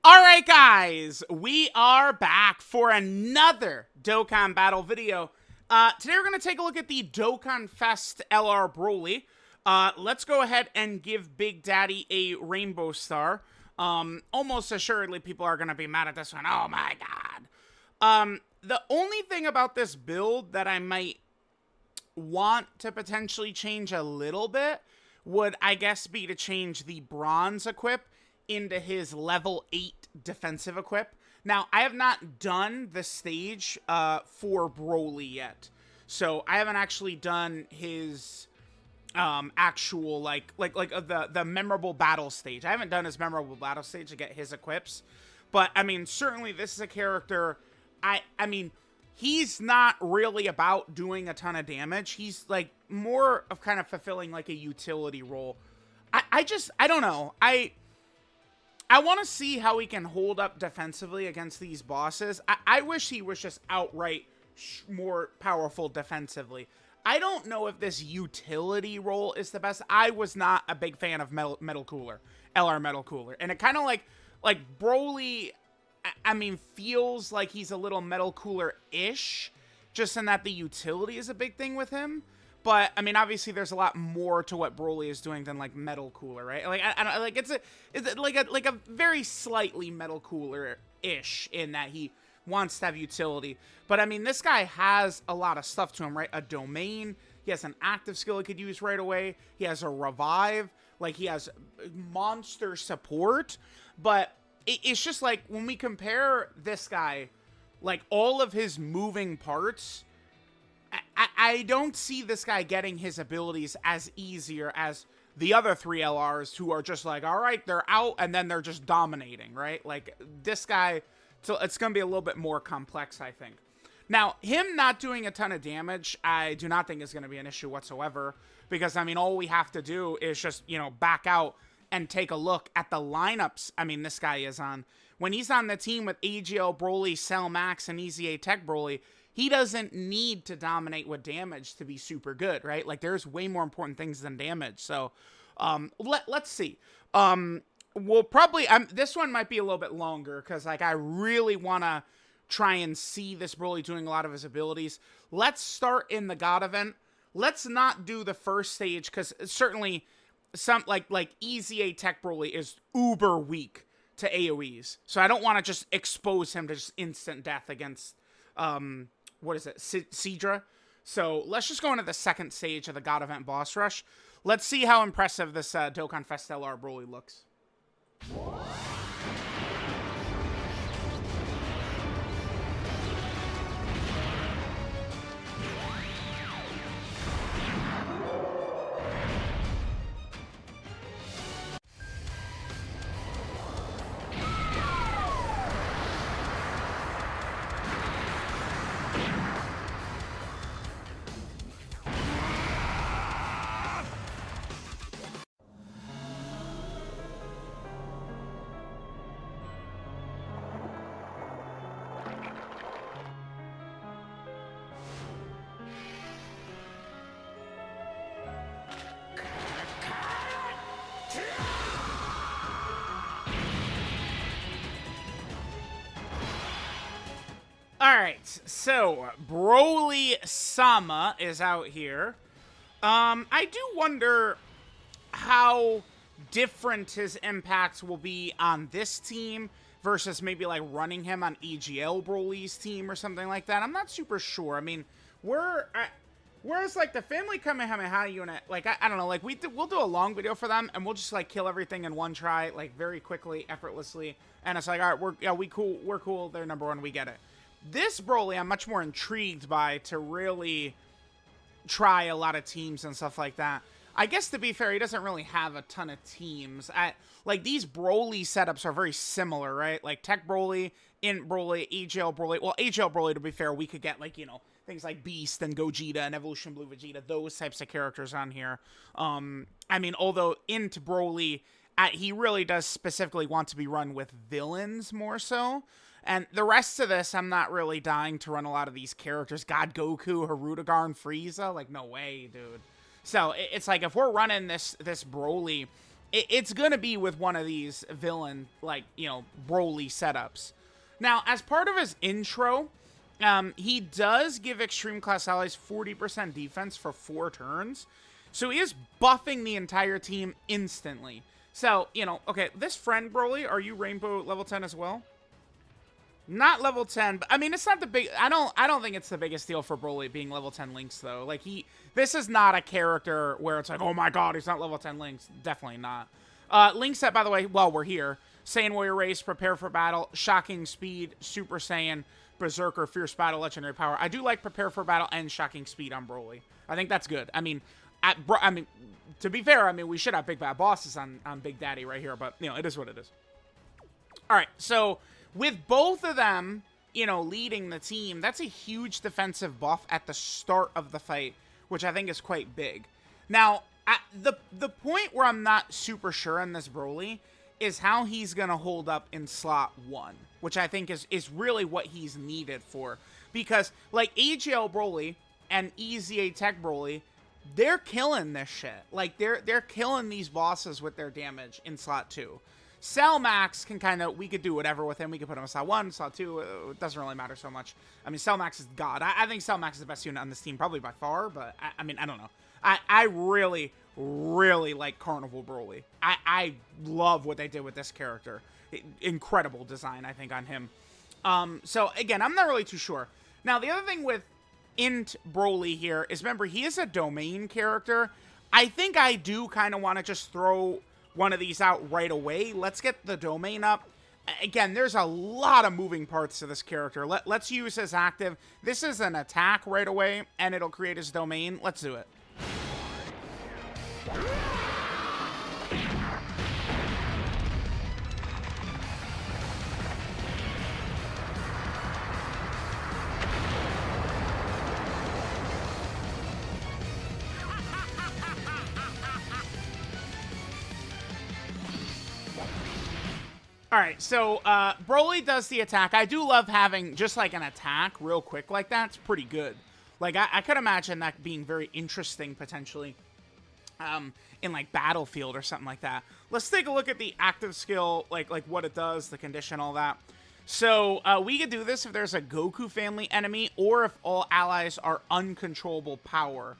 Alright guys, we are back for another Dokkan battle video. Today we're going to take a look at the DOKKANFEST LR BROLY. Let's go ahead and give Big Daddy a rainbow star. Almost assuredly people are going to be mad at this one. Oh my god. The only thing about this build that I might want to potentially change a little bit would, I guess, be to change the bronze equip into his level 8 defensive equip. Now, I have not done the stage for BROLY yet. So, I haven't actually done his actual, the memorable battle stage. I haven't done his memorable battle stage to get his equips. But, I mean, certainly this is a character, I mean, he's not really about doing a ton of damage. He's, like, more of kind of fulfilling, like, a utility role. I don't know. I want to see how he can hold up defensively against these bosses. I wish he was just outright more powerful defensively. I don't know if this utility role is the best. I was not a big fan of Metal Cooler, LR Metal Cooler. And it kind of like BROLY, I mean, feels like he's a little Metal Cooler-ish, just in that the utility is a big thing with him. But, I mean, obviously, there's a lot more to what BROLY is doing than, like, Metal Cooler, right? Like, I like, it's like a very slightly Metal Cooler-ish in that he wants to have utility. But, I mean, this guy has a lot of stuff to him, right? A domain. He has an active skill he could use right away. He has a revive. Like, he has monster support. But it's just, like, when we compare this guy, like, all of his moving parts, I don't see this guy getting his abilities as easier as the other three LRs who are just like, all right, they're out, and then they're just dominating, right? Like, this guy, so it's going to be a little bit more complex, I think. Now, him not doing a ton of damage, I do not think is going to be an issue whatsoever, because, I mean, all we have to do is just, you know, back out and take a look at the lineups, I mean, this guy is on. When he's on the team with AGL BROLY, Cell Max, and EZA Tech BROLY, he doesn't need to dominate with damage to be super good, right? Like, there's way more important things than damage. So, let's see. We'll probably, this one might be a little bit longer, because, like, I really want to try and see this BROLY doing a lot of his abilities. Let's start in the God event. Let's not do the first stage, because certainly, some, like EZA Tech BROLY is uber weak to AoEs. So, I don't want to just expose him to just instant death against, what is it, Sidra? So let's just go into the second stage of the God Event Boss Rush. Let's see how impressive this DOKKANFEST LR BROLY looks. Alright, so BROLY Sama is out here. I do wonder how different his impacts will be on this team versus maybe like running him on AGL BROLY's team or something like that. I'm not super sure. I mean, whereas like the Family Kamehameha unit, like I don't know, like we'll do a long video for them and we'll just like kill everything in one try, like very quickly, effortlessly, and it's like, all right, we're cool, they're number one, we get it. This BROLY, I'm much more intrigued by to really try a lot of teams and stuff like that. I guess, to be fair, he doesn't really have a ton of teams. Like, these BROLY setups are very similar, right? Like, Tech BROLY, INT BROLY, AGL BROLY. Well, AGL BROLY, to be fair, we could get, like, you know, things like Beast and Gogeta and Evolution Blue Vegeta, those types of characters on here. I mean, although INT BROLY, he really does specifically want to be run with villains more so. And the rest of this, I'm not really dying to run a lot of these characters. God Goku, Hirudegar, and Frieza. Like, no way, dude. So, it's like, if we're running this BROLY, it's gonna be with one of these villain, like, you know, Broly setups. Now, as part of his intro, he does give Extreme Class allies 40% defense for 4 turns. So he is buffing the entire team instantly. So, you know, okay, this friend, Broly, are you Rainbow level 10 as well? Not level 10, but I mean, it's not the big, I don't think it's the biggest deal for Broly being level 10 Lynx, though. Like, this is not a character where it's like, oh my god, he's not level 10 Lynx. Definitely not. Link set, by the way, while we're here, Saiyan Warrior Race, Prepare for Battle, Shocking Speed, Super Saiyan, Berserker, Fierce Battle, Legendary Power. I do like Prepare for Battle and Shocking Speed on Broly. I think that's good. I mean, to be fair, I mean, we should have big bad bosses on Big Daddy right here, but, you know, it is what it is. Alright, so with both of them, you know, leading the team, that's a huge defensive buff at the start of the fight, which I think is quite big. Now, at the point where I'm not super sure on this Broly is how he's going to hold up in slot 1, which I think is really what he's needed for. Because, like, AGL Broly and EZA Tech Broly, they're killing this shit. Like, they're killing these bosses with their damage in slot 2. Cell Max can kind of, we could do whatever with him. We could put him in slot 1, slot 2. It doesn't really matter so much. I mean, Cell Max is God. I think Cell Max is the best unit on this team, probably by far, but I mean, I don't know. I really, really like Carnival Broly. I love what they did with this character. Incredible design, I think, on him. So, again, I'm not really too sure. Now, the other thing with INT Broly here is, remember, he is a domain character. I think I do kind of want to just throw one of these out right away. Let's get the domain up. Again, there's a lot of moving parts to this character. Let's use his active. This is an attack right away, and it'll create his domain. Let's do it. Alright, so Broly does the attack. I do love having just like an attack real quick like that. It's pretty good. Like, I could imagine that being very interesting potentially in like Battlefield or something like that. Let's take a look at the active skill, like what it does, the condition, all that. So we could do this if there's a Goku family enemy or if all allies are uncontrollable power.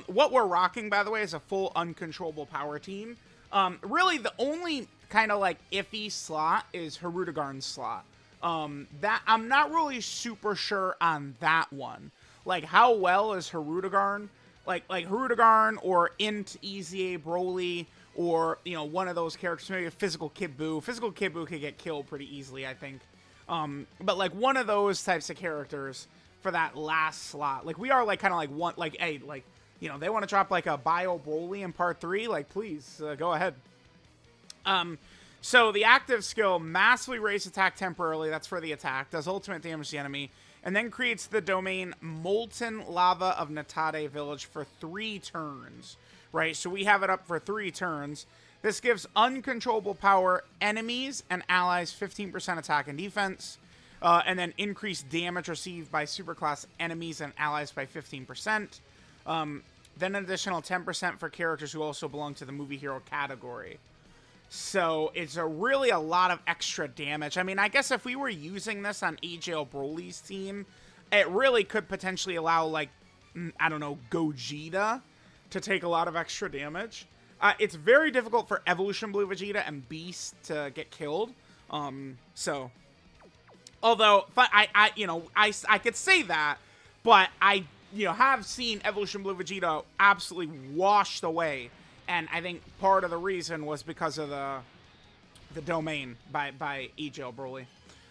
What we're rocking, by the way, is a full uncontrollable power team. Really, the only kind of like iffy slot is Hirudegarn's slot. That I'm not really super sure on that one. Like, how well is Hirudegarn? Like Hirudegarn or INT EZA Broly, or, you know, one of those characters, maybe a Physical Kid Buu. Physical Kid Buu could get killed pretty easily, I think. But like one of those types of characters for that last slot. Like, we are like kind of like one, like, hey, like, you know, they want to drop like a Bio Broly in part 3, like, please go ahead. So the active skill, massively raise attack temporarily, that's for the attack, does ultimate damage to the enemy, and then creates the domain Molten Lava of Natade Village for 3 turns, right? So we have it up for 3 turns. This gives uncontrollable power enemies and allies 15% attack and defense, and then increased damage received by superclass enemies and allies by 15%. Then an additional 10% for characters who also belong to the movie hero category. So it's really a lot of extra damage. I mean, I guess if we were using this on AJL Broly's team, it really could potentially allow, like, I don't know, Gogeta to take a lot of extra damage. It's very difficult for Evolution Blue Vegeta and Beast to get killed. So, although I could say that, but I have seen Evolution Blue Vegeta absolutely washed away. And I think part of the reason was because of the domain by EGL Broly.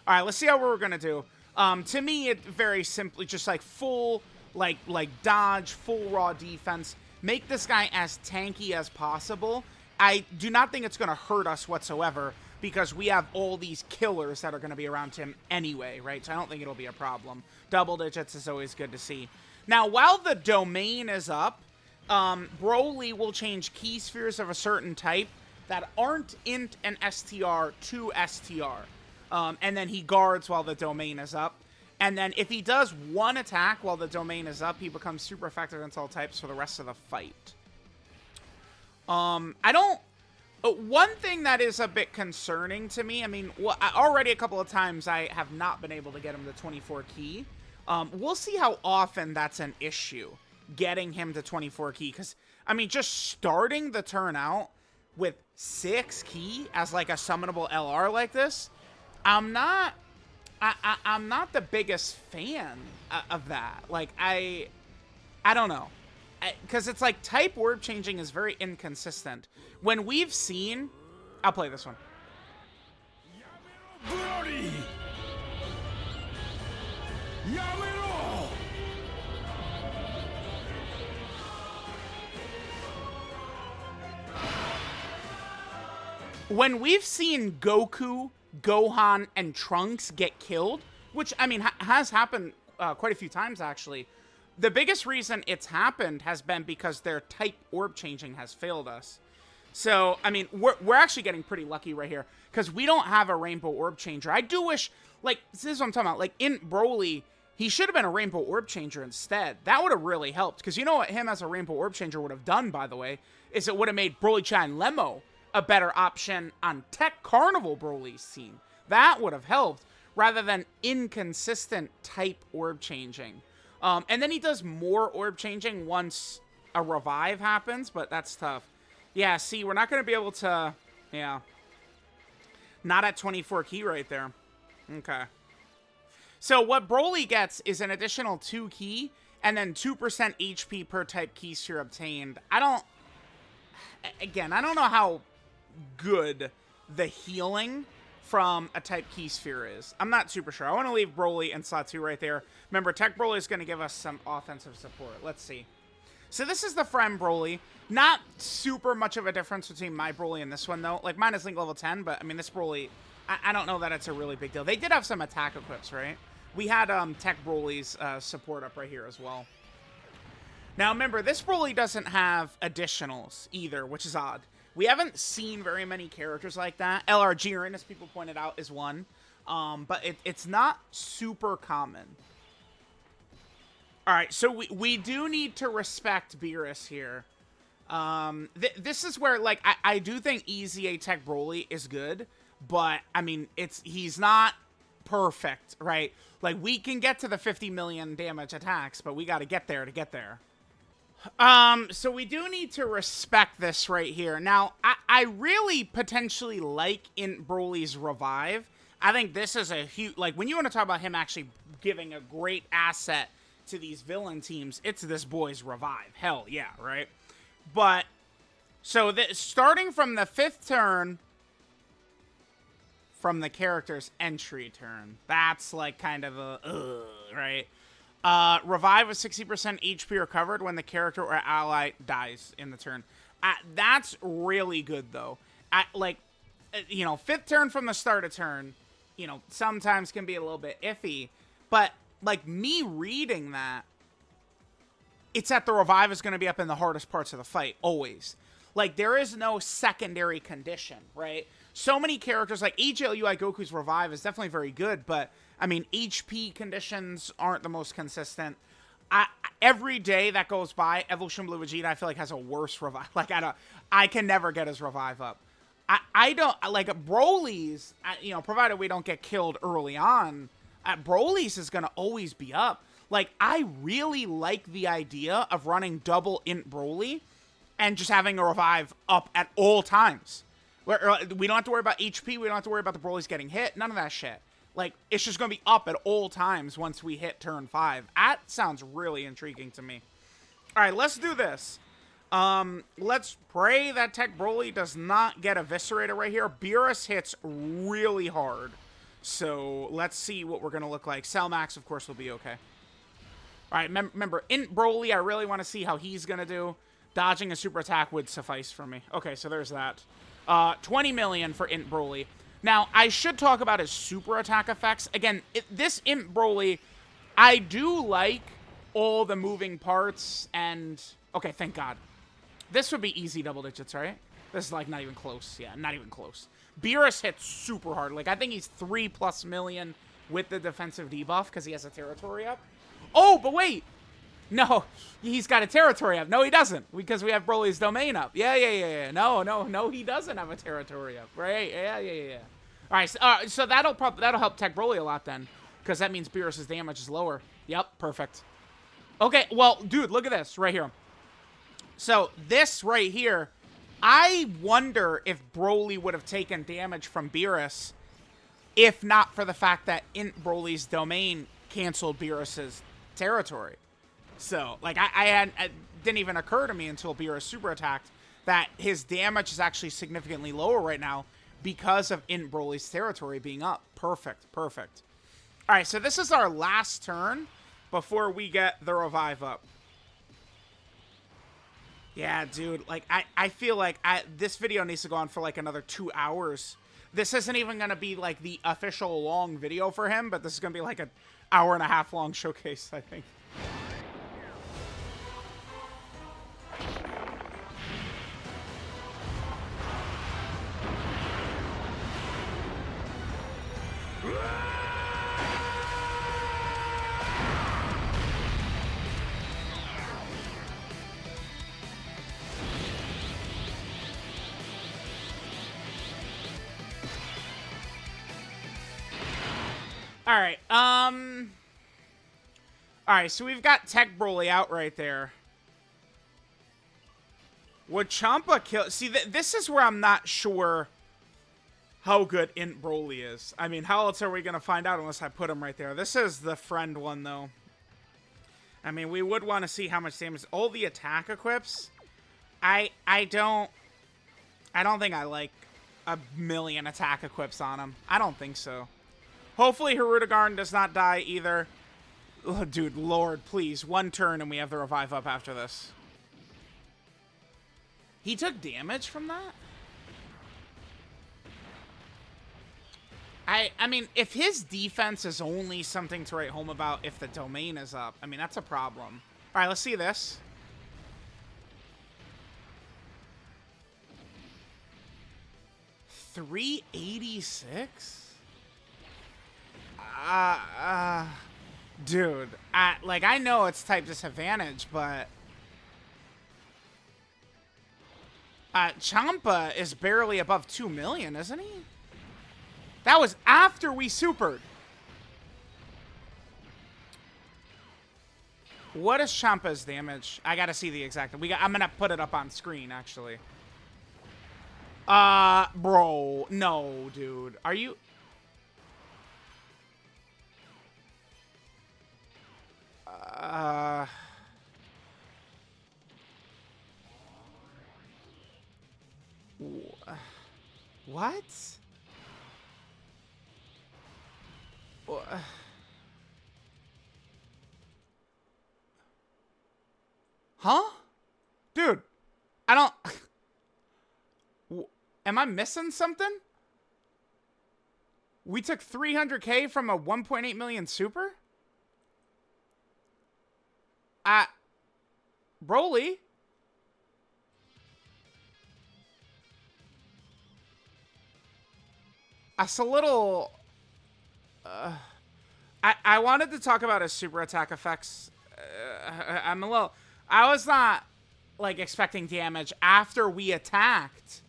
All right, let's see how we're going to do. To me, it very simply just like full, like dodge, full raw defense. Make this guy as tanky as possible. I do not think it's going to hurt us whatsoever because we have all these killers that are going to be around him anyway, right? So I don't think it'll be a problem. Double digits is always good to see. Now, while the domain is up, Broly will change key spheres of a certain type that aren't INT and STR to STR. And then he guards while the domain is up. And then if he does one attack while the domain is up, he becomes super effective against all types for the rest of the fight. I don't One thing that is a bit concerning to me, I mean, already a couple of times I have not been able to get him to 24 key. We'll see how often that's an issue, getting him to 24 key, because, I mean, just starting the turn out with 6 key as, like, a summonable LR like this, I'm not the biggest fan of that. Like, I don't know. Because it's like type word changing is very inconsistent. When we've seen... I'll play this one. BROLY! Yamero! When we've seen Goku, Gohan, and Trunks get killed, which, I mean, has happened quite a few times, actually, the biggest reason it's happened has been because their type orb changing has failed us. So, I mean, we're actually getting pretty lucky right here, because we don't have a rainbow orb changer. I do wish, like, this is what I'm talking about, like, in BROLY, he should have been a rainbow orb changer instead. That would have really helped, because you know what him as a rainbow orb changer would have done, by the way, is it would have made BROLY Chan Lemo a better option on Tech Carnival Broly's team. That would have helped, rather than inconsistent type orb changing. And then he does more orb changing once a revive happens, but that's tough. Yeah, see, we're not going to be able to... Yeah. Not at 24 key right there. Okay. So what BROLY gets is an additional 2 key, and then 2% HP per type key sphere obtained. I don't... Again, I don't know how good the healing from a type key sphere is. I'm not super sure. I want to leave BROLY in slot 2 right there. Remember, Tech BROLY is going to give us some offensive support. Let's see. So this is the friend BROLY. Not super much of a difference between my BROLY and this one, though. Like, mine is Link level 10, but, I mean, this BROLY, I don't know that it's a really big deal. They did have some attack equips, right? We had Tech BROLY's support up right here as well. Now, remember, this BROLY doesn't have additionals either, which is odd. We haven't seen very many characters like that. LR Jiren, as people pointed out, is one. But it's not super common. Alright, so we do need to respect Beerus here. This is where, like, I do think EZA Tech BROLY is good. But, I mean, he's not perfect, right? Like, we can get to the 50 million damage attacks, but we gotta get there to get there. So we do need to respect this right here. Now, I really potentially like INT BROLY's revive. I think this is a huge, like, when you want to talk about him actually giving a great asset to these villain teams, it's this boy's revive. Hell yeah, right? But, so starting from the 5th turn, from the character's entry turn, that's like kind of a, right? Revive with 60% HP recovered when the character or ally dies in the turn. That's really good, though. Like, you know, 5th turn from the start of turn, you know, sometimes can be a little bit iffy. But, like, me reading that, it's that the revive is going to be up in the hardest parts of the fight, always. Like, there is no secondary condition, right? So many characters, like AGLUI Goku's revive is definitely very good, but... I mean, HP conditions aren't the most consistent. Every day that goes by, Evolution Blue Vegeta, I feel like, has a worse revive. Like, I can never get his revive up. I don't, like, Broly's, you know, provided we don't get killed early on, Broly's is going to always be up. Like, I really like the idea of running double INT BROLY and just having a revive up at all times. We don't have to worry about HP, we don't have to worry about the Broly's getting hit, none of that shit. Like, it's just going to be up at all times once we hit turn 5. That sounds really intriguing to me. Alright, let's do this. Let's pray that Tech BROLY does not get eviscerated right here. Beerus hits really hard. So, let's see what we're going to look like. Cellmax, of course, will be okay. Alright, remember, INT BROLY, I really want to see how he's going to do. Dodging a super attack would suffice for me. Okay, so there's that. 20 million for INT BROLY. Now, I should talk about his super attack effects. Again, this INT BROLY, I do like all the moving parts and... Okay, thank God. This would be easy double digits, right? This is, like, not even close. Yeah, not even close. Beerus hits super hard. Like, I think he's 3+ million with the defensive debuff because he has a territory up. Oh, but wait! No, he's got a territory up. No, he doesn't, because we have Broly's domain up. Yeah. No, he doesn't have a territory up. Right? Yeah. All right, so that'll help tech Broly a lot then, because that means Beerus' damage is lower. Yep, perfect. Okay, well, dude, look at this right here. So this right here, I wonder if Broly would have taken damage from Beerus if not for the fact that INT Broly's domain canceled Beerus' territory. So, like, it didn't even occur to me until Beerus super attacked that his damage is actually significantly lower right now because of INT Broly's territory being up. Perfect. All right, so this is our last turn before we get the revive up. Yeah, dude, like, I feel like this video needs to go on for, like, another 2 hours. This isn't even going to be, like, the official long video for him, but this is going to be, like, an hour-and-a-half long showcase, I think. Alright, so we've got Tech Broly out right there. Would Champa kill... See, this is where I'm not sure how good INT Broly is. I mean, how else are we going to find out unless I put him right there? This is the friend one, though. I mean, we would want to see how much damage... All the attack equips, I don't think I like a million attack equips on him. I don't think so. Hopefully Hirudegarn does not die either. Oh, dude, Lord, please. One turn and we have the revive up after this. He took damage from that? I mean, if his defense is only something to write home about if the domain is up, I mean, that's a problem. All right, let's see this. $386? Dude, like, I know it's type disadvantage, but Champa is barely above 2 million, isn't he? That was after we supered. What is Champa's damage? I gotta see the exact. I'm gonna put it up on screen, actually. Bro, no, dude. Are you? What? Huh? Dude, I don't... Am I missing something? We took 300K from a 1.8 million super? Broly? That's a little... I wanted to talk about his super attack effects. I'm a little... I was not, like, expecting damage after we attacked.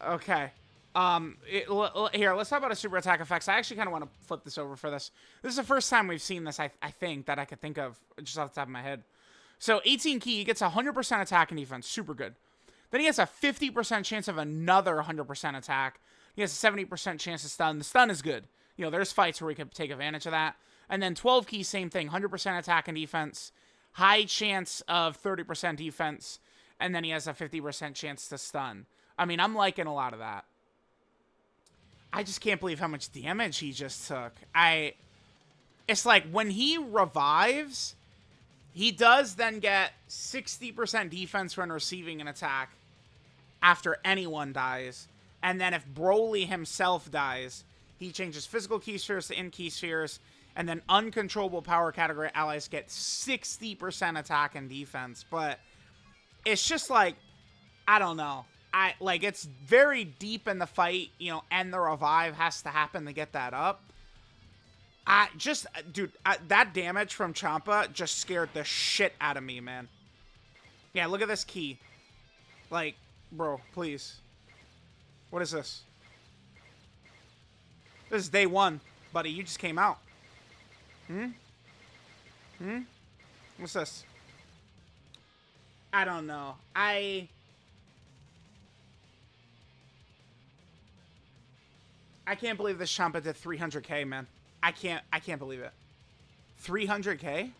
Okay. Here, let's talk about his super attack effects. I actually kind of want to flip this over for this. This is the first time we've seen this, I think, that I could think of just off the top of my head. So, 18 key, he gets 100% attack and defense. Super good. Then he has a 50% chance of another 100% attack. He has a 70% chance to stun. The stun is good. You know, there's fights where we could take advantage of that. And then 12 key, same thing. 100% attack and defense. High chance of 30% defense. And then he has a 50% chance to stun. I mean, I'm liking a lot of that. I just can't believe how much damage he just took. It's like, when he revives, he does then get 60% defense when receiving an attack after anyone dies. And then if Broly himself dies, he changes physical key spheres to INT key spheres. And then uncontrollable power category allies get 60% attack and defense. But it's just like, I don't know. Like, it's very deep in the fight, you know, and the revive has to happen to get that up. Dude, that damage from Champa just scared the shit out of me, man. Yeah, look at this key. Like, bro, please. What is this? This is day one, buddy. You just came out. What's this? I don't know. I can't believe this Champa did 300k, man. I can't believe it. 300k?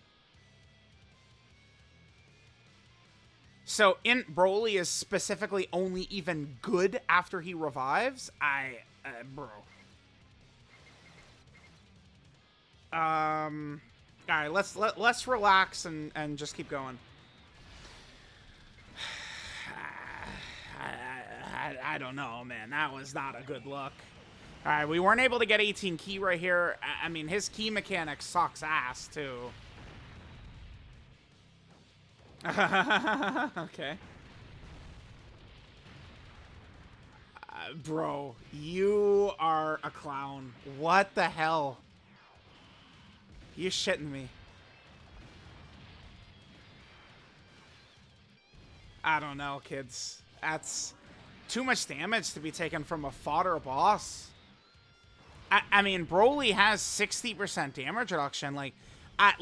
So INT BROLY is specifically only even good after he revives? Bro. Alright, let's relax and just keep going. I don't know, man. That was not a good look. Alright, we weren't able to get 18 key right here. I mean, his key mechanic sucks ass, too. Okay. Bro, you are a clown. What the hell? You shitting me. I don't know, kids. That's too much damage to be taken from a fodder boss. I mean, BROLY has 60% damage reduction. Like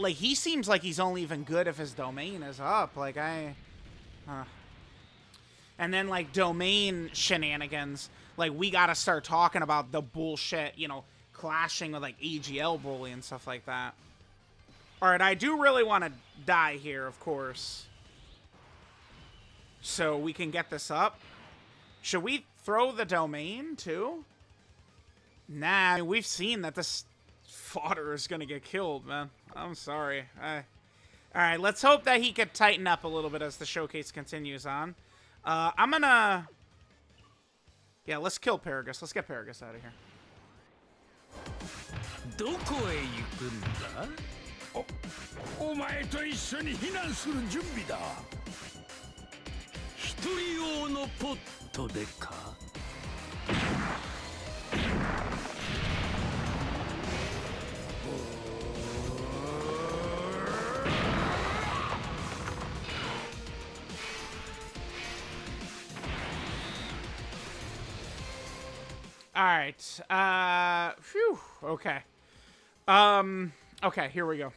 he seems like he's only even good if his domain is up. Like, and then, like, domain shenanigans. Like, we gotta start talking about the bullshit, you know, clashing with, like, AGL BROLY and stuff like that. Alright, I do really want to die here, of course. So we can get this up. Should we throw the domain, too? Nah, we've seen that this fodder is gonna get killed, man. I'm sorry. Alright, let's hope that he could tighten up a little bit as the showcase continues on. I'm gonna... Yeah, let's kill Beerus. Let's get Beerus out of here. どこへ行くんだ? お前と一緒に避難する準備だ。一人用のポットでか? Alright, phew, okay. Okay, here we go.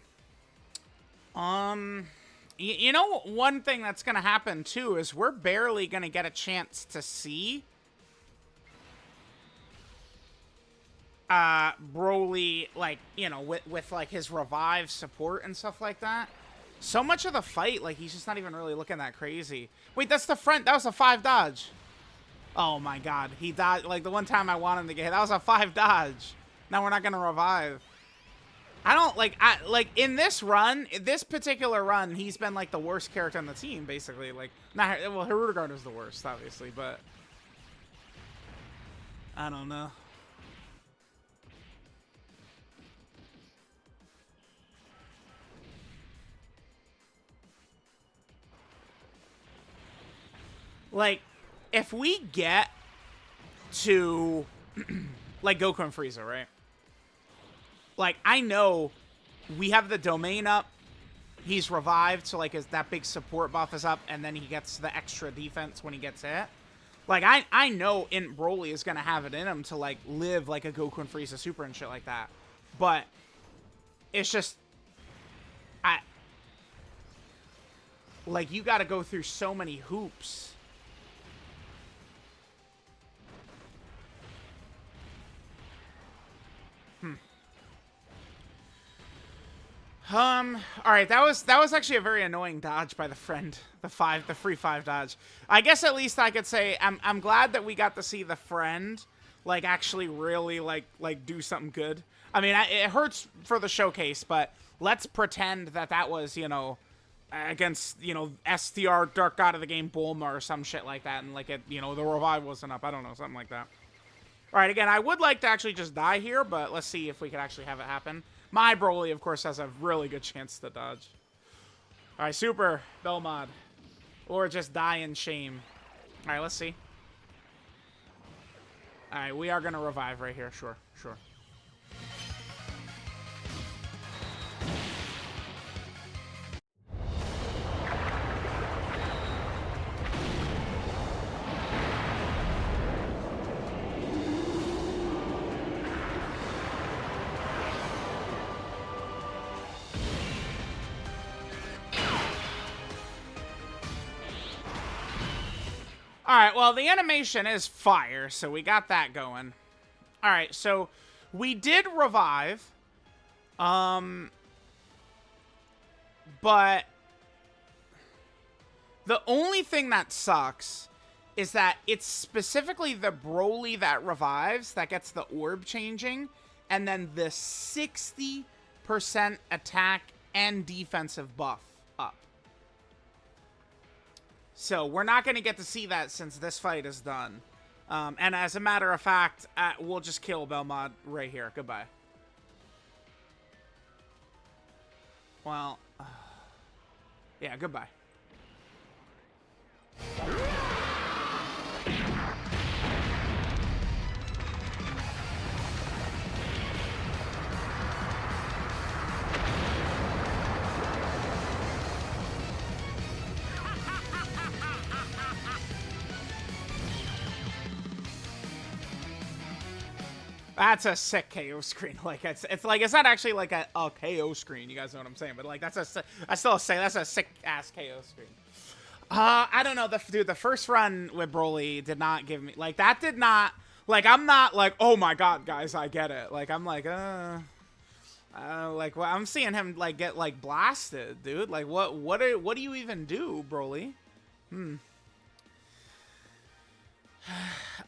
You know, one thing that's gonna happen, too, is we're barely gonna get a chance to see BROLY, like, you know, with like, his revive support and stuff like that. So much of the fight, like, he's just not even really looking that crazy. Wait, that's the front, that was a 5 dodge. Oh my god, he died, like, the one time I wanted him to get hit, that was a 5 dodge. Now we're not gonna revive. I don't, like, in this run, this particular run, he's been, like, the worst character on the team, basically. Like, not, well, Hirudagard is the worst, obviously, but I don't know. Like, if we get to, like, Goku and Frieza, right? Like, I know we have the domain up. He's revived, so, like, that big support buff is up, and then he gets the extra defense when he gets hit. Like, I know INT BROLY is going to have it in him to, like, live like a Goku and Frieza super and shit like that. But it's just... Like, you got to go through so many hoops. Alright, that was actually a very annoying dodge by the friend. The free 5 dodge. I guess at least I could say I'm glad that we got to see the friend, like, actually really, like do something good. I mean, it hurts for the showcase, but let's pretend that was, you know, against, you know, STR Dark God of the Game Bulma or some shit like that, and, like, it, you know, the revive wasn't up. I don't know, something like that. Alright, again, I would like to actually just die here, but let's see if we could actually have it happen. My BROLY, of course, has a really good chance to dodge. Alright, super Belmod. Or just die in shame. Alright, let's see. Alright, we are going to revive right here. Sure, sure. Alright, well, the animation is fire, so we got that going. Alright, so we did revive. But the only thing that sucks is that it's specifically the BROLY that revives that gets the orb changing, and then the 60% attack and defensive buff up. So we're not going to get to see that since this fight is done. And as a matter of fact, we'll just kill Belmont right here. Goodbye. Well, yeah, goodbye. That's a sick KO screen. Like it's like it's not actually like a KO screen. You guys know what I'm saying? But like that's a sick ass KO screen. I don't know, dude. The first run with BROLY did not give me like that. Did not like I'm not like, oh my god, guys, I get it. Like I'm like like well, I'm seeing him like get like blasted, dude. Like what do you even do, BROLY?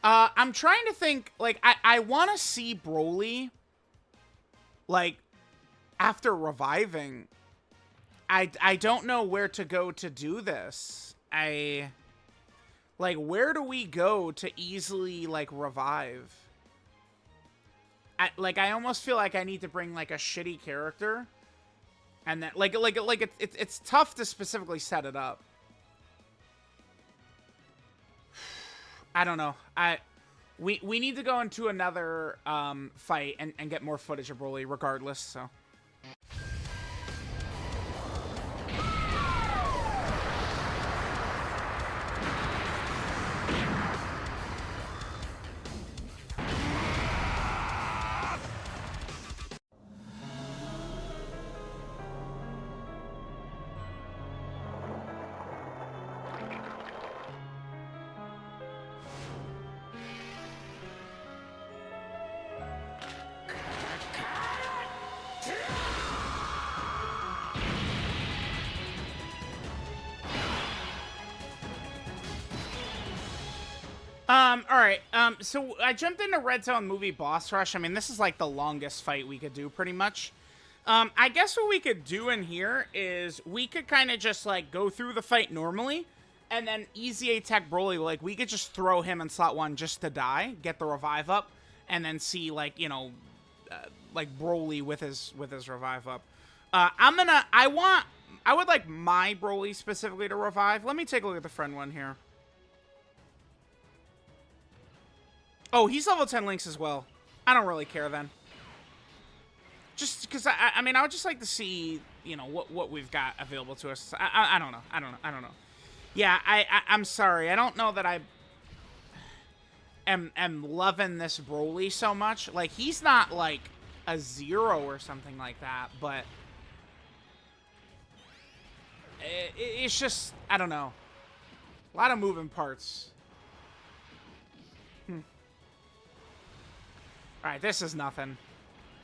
I'm trying to think, like, I want to see BROLY, like, after reviving. I don't know where to go to do this. Like, where do we go to easily, like, revive? I almost feel like I need to bring, like, a shitty character. And then, it's tough to specifically set it up. I don't know. We need to go into another fight and get more footage of BROLY regardless, so. Alright, so I jumped into Red Zone Movie Boss Rush. I mean, this is like the longest fight we could do, pretty much. I guess what we could do in here is we could kind of just, like, go through the fight normally, and then easy attack BROLY. Like, we could just throw him in slot 1 just to die, get the revive up, and then see, like, you know, like, BROLY with his revive up. I would like my BROLY specifically to revive. Let me take a look at the friend one here. Oh, he's level 10 Lynx as well. I don't really care then. Just because, I mean, I would just like to see, you know, what we've got available to us. I don't know. I don't know. Yeah, I'm sorry. I don't know that I am loving this BROLY so much. Like, he's not, like, a 0 or something like that, but it's just, I don't know. A lot of moving parts. Alright, this is nothing.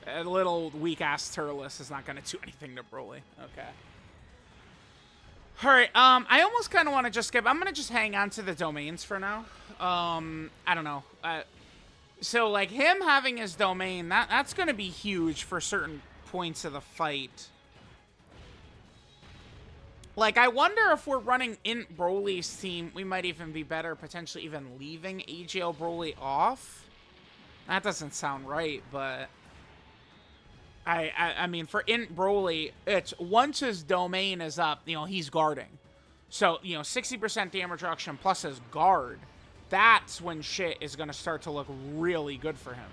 A little weak-ass Turles is not going to do anything to BROLY. Okay. Alright, I almost kind of want to just skip. I'm going to just hang on to the domains for now. I don't know. So, like, him having his domain, that's going to be huge for certain points of the fight. Like, I wonder if we're running INT BROLY's team, we might even be better potentially even leaving AGL BROLY off. That doesn't sound right, but I mean, for INT BROLY, it's once his domain is up, you know, he's guarding. So, you know, 60% damage reduction plus his guard, that's when shit is going to start to look really good for him.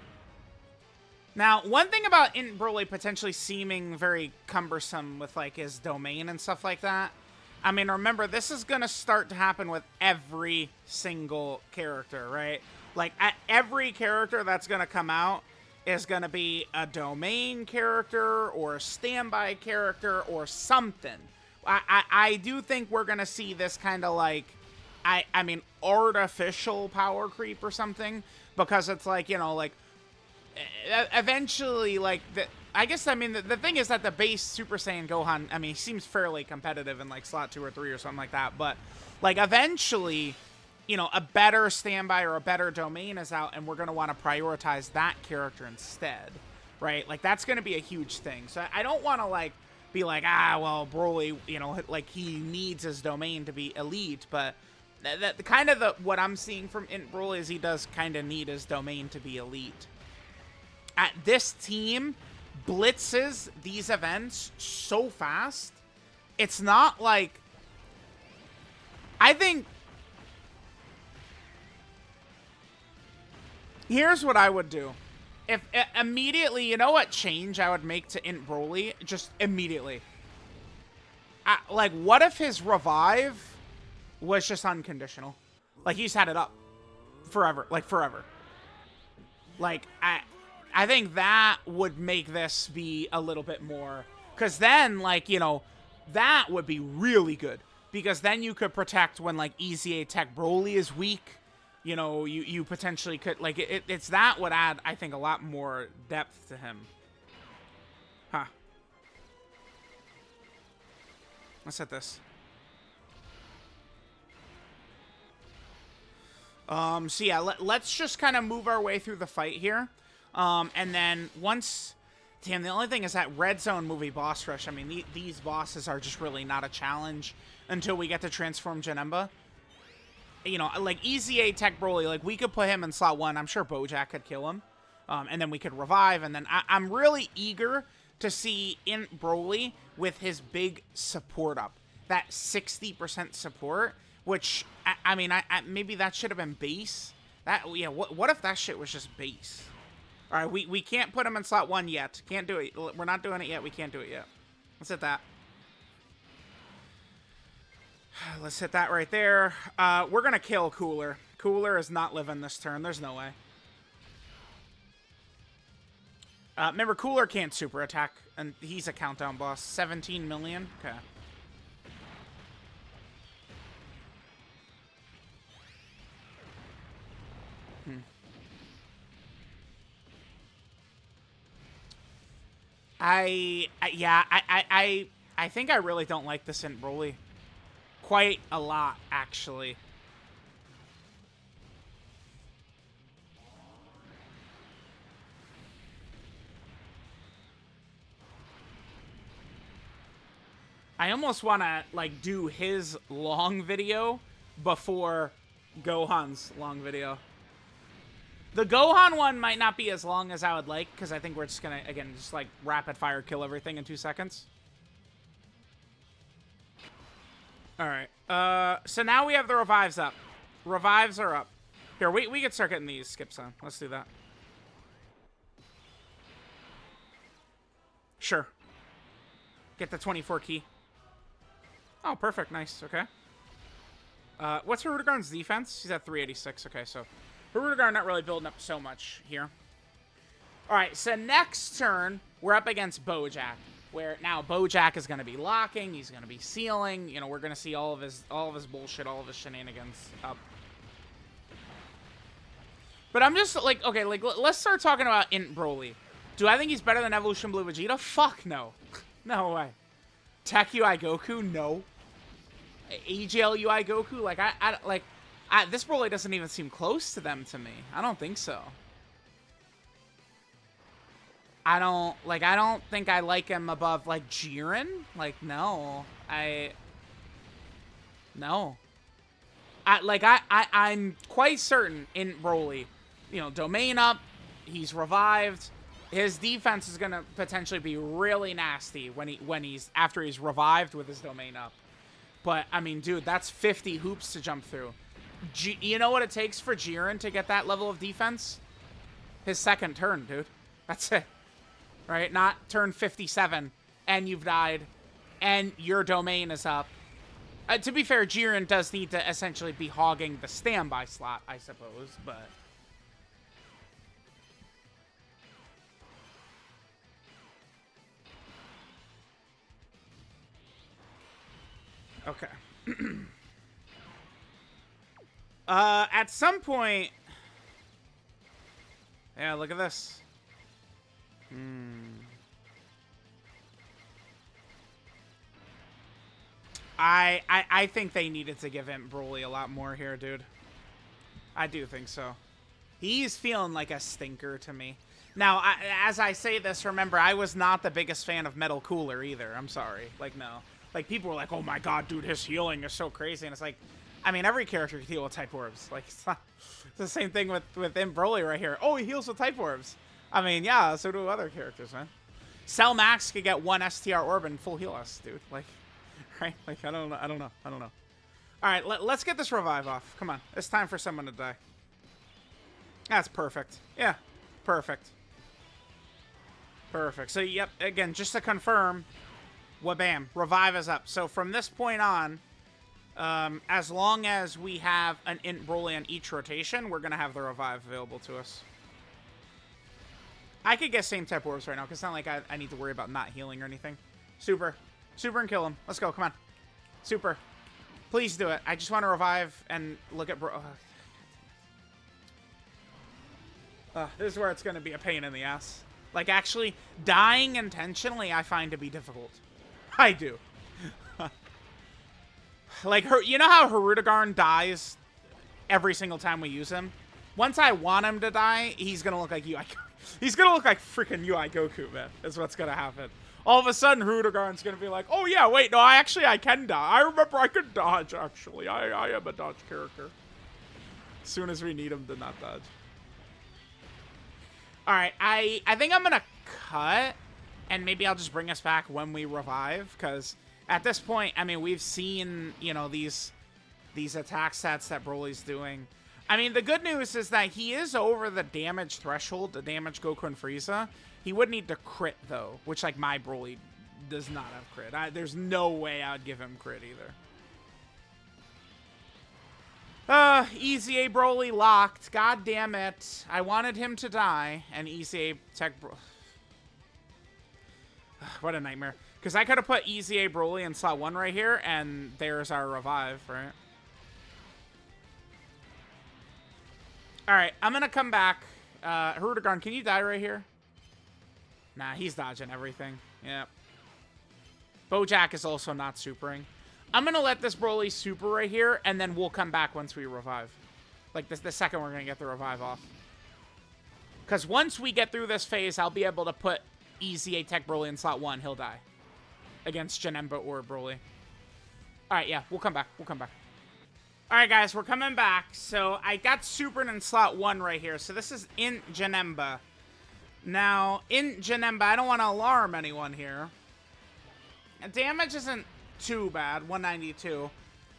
Now, one thing about INT BROLY potentially seeming very cumbersome with, like, his domain and stuff like that, I mean, remember, this is going to start to happen with every single character, right? Like, every character that's going to come out is going to be a domain character or a standby character or something. I do think we're going to see this kind of, like, I mean, artificial power creep or something, because it's like, you know, like, eventually, like, I guess, I mean, the thing is that the base Super Saiyan Gohan, I mean, he seems fairly competitive in, like, slot 2 or 3 or something like that, but, like, eventually, you know, a better standby or a better domain is out, and we're going to want to prioritize that character instead, right? Like, that's going to be a huge thing. So I don't want to, like, be like, well, Broly, you know, like, he needs his domain to be elite, but that kind of what I'm seeing from INT Broly is he does kind of need his domain to be elite. This team blitzes these events so fast. It's not like, I think, here's what I would do. If immediately, you know what change I would make to INT Broly? Just immediately. Like, what if his revive was just unconditional? Like, he's had it up forever. Like, forever. Like, I think that would make this be a little bit more... Because then, like, you know, that would be really good. Because then you could protect when, like, EZA Tech Broly is weak. You know, you potentially could... Like, it's that would add, I think, a lot more depth to him. Huh. Let's hit this. So yeah, let's just kind of move our way through the fight here. And then once... Damn, the only thing is that Red Zone movie boss rush, I mean, these bosses are just really not a challenge until we get to transform Janemba. You know, like, EZA Tech Broly, like, we could put him in slot 1. I'm sure Bojack could kill him. And then we could revive, and then I'm really eager to see INT Broly with his big support up. That 60% support, which, I mean, maybe that should have been base. Yeah, what if that shit was just base? All right, we can't put him in slot 1 yet. Can't do it. We're not doing it yet. We can't do it yet. Let's hit that. Let's hit that right there. We're going to kill Cooler. Cooler is not living this turn. There's no way. Remember, Cooler can't super attack, and he's a countdown boss. 17 million? Okay. I think I really don't like this INT Broly. Quite a lot, actually. I almost want to, like, do his long video before Gohan's long video. The Gohan one might not be as long as I would like, because I think we're just going to, again, just, like, rapid-fire kill everything in 2 seconds. Alright, so now we have the revives up. Revives are up. Here, we can start getting these skips on. Let's do that. Sure. Get the 24 key. Oh, perfect. Nice. Okay. What's Hirudegarn's defense? He's at 386. Okay, so Hirudegarn not really building up so much here. Alright, so next turn, we're up against Bojack. Where now Bojack is going to be locking, he's going to be sealing, you know, we're going to see all of his bullshit, all of his shenanigans up. But I'm just like, okay, like, let's start talking about INT Broly. Do I think he's better than Evolution Blue Vegeta? Fuck no. No way. Tech UI Goku? No. AGL UI Goku? Like, this Broly doesn't even seem close to them to me. I don't think so. I don't think I like him above, like, Jiren. Like, no. No. I'm quite certain INT Broly, you know, domain up, he's revived. His defense is gonna potentially be really nasty after he's revived with his domain up. But, I mean, dude, that's 50 hoops to jump through. You know what it takes for Jiren to get that level of defense? His second turn, dude. That's it. Right? Not turn 57, and you've died, and your domain is up. To be fair, Jiren does need to essentially be hogging the standby slot, I suppose, but... Okay. At some point... Yeah, look at this. I think they needed to give him BROLY a lot more here, dude. I do think so. He's feeling like a stinker to me. Now, as I say this, remember, I was not the biggest fan of Metal Cooler either. I'm sorry. Like, no. Like, people were like, oh my god, dude, his healing is so crazy. And it's like, I mean, every character can heal with type orbs. Like, it's the same thing with BROLY right here. Oh, he heals with type orbs. I mean, yeah, so do other characters, man. Cell Max could get 1 STR orb and full heal us, dude. Like, right? Like, I don't know. All right, let's get this revive off. Come on. It's time for someone to die. That's perfect. Yeah, perfect. Perfect. So, yep, again, just to confirm, wabam, revive is up. So, from this point on, as long as we have an INT BROLY on each rotation, we're going to have the revive available to us. I could get same type orbs right now, because it's not like I need to worry about not healing or anything. Super. Super and kill him. Let's go. Come on. Super. Please do it. I just want to revive and look at this is where it's going to be a pain in the ass. Like, actually, dying intentionally I find to be difficult. I do. Like, you know how Hirudegarn dies every single time we use him? Once I want him to die, he's going to look like UI. He's going to look like freaking UI Goku, man. Is what's going to happen. All of a sudden, Hirudegarn's going to be like, oh, yeah, wait, no, I can die. I remember I could dodge, actually. I am a dodge character. As soon as we need him to not dodge. All right, I think I'm going to cut, and maybe I'll just bring us back when we revive, because at this point, I mean, we've seen, you know, these attack stats that BROLY's doing. I mean, the good news is that he is over the damage threshold to damage Goku and Frieza. He would need to crit, though, which, like, my BROLY does not have crit. There's no way I'd give him crit, either. Easy A BROLY locked. God damn it. I wanted him to die, and Easy A Tech what a nightmare. Because I could have put Easy A BROLY in slot 1 right here, and there's our revive, right? Alright, I'm going to come back. Hirudegarn, can you die right here? Nah, he's dodging everything. Yep. Bojack is also not supering. I'm going to let this BROLY super right here, and then we'll come back once we revive. Like, the second we're going to get the revive off. Because once we get through this phase, I'll be able to put Easy A Tech BROLY in slot 1. He'll die. Against Janemba or BROLY. Alright, yeah, we'll come back. We'll come back. Alright, guys, we're coming back. So, I got supered in slot 1 right here. So, this is INT Janemba. Now, INT Janemba, I don't want to alarm anyone here. Damage isn't too bad, 192.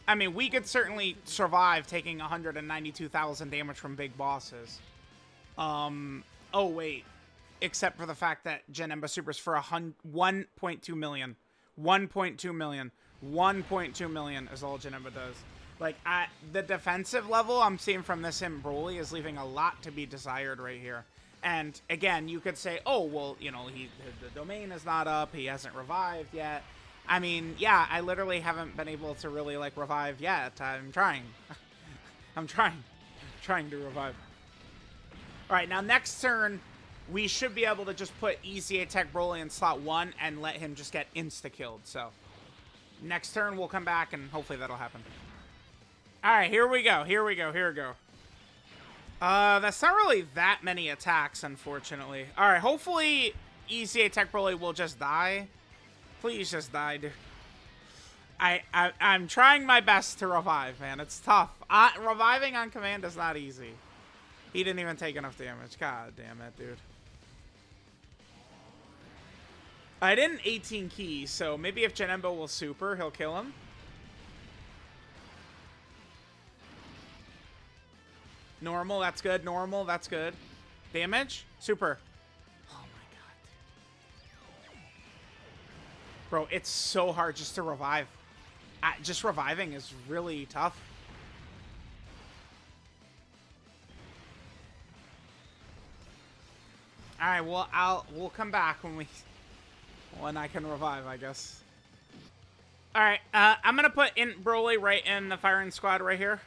I mean, we could certainly survive taking 192,000 damage from big bosses. Oh, wait. Except for the fact that Janemba supers for 1.2 million. 1.2 million. 1.2 million is all Janemba does. Like, the defensive level I'm seeing from this INT BROLY is leaving a lot to be desired right here. And, again, you could say, oh, well, you know, the domain is not up. He hasn't revived yet. I mean, yeah, I literally haven't been able to really, like, revive yet. I'm trying. I'm trying to revive. All right, now next turn, we should be able to just put Easy A Tech BROLY in slot 1 and let him just get insta-killed. So, next turn, we'll come back, and hopefully that'll happen. All right, here we go. Here we go. Here we go. That's not really that many attacks, unfortunately. All right, hopefully Easy A Tech BROLY will just die. Please just die, dude. I'm trying my best to revive, man. It's tough. Reviving on command is not easy. He didn't even take enough damage. God damn it, dude. I didn't 18 key, so maybe if Janemba will super, he'll kill him. Normal, that's good. Normal, that's good. Damage? Super. Oh my god. Bro, it's so hard just to revive. Just reviving is really tough. Alright, well, we'll come back when I can revive, I guess. Alright, I'm gonna put INT BROLY right in the firing squad right here.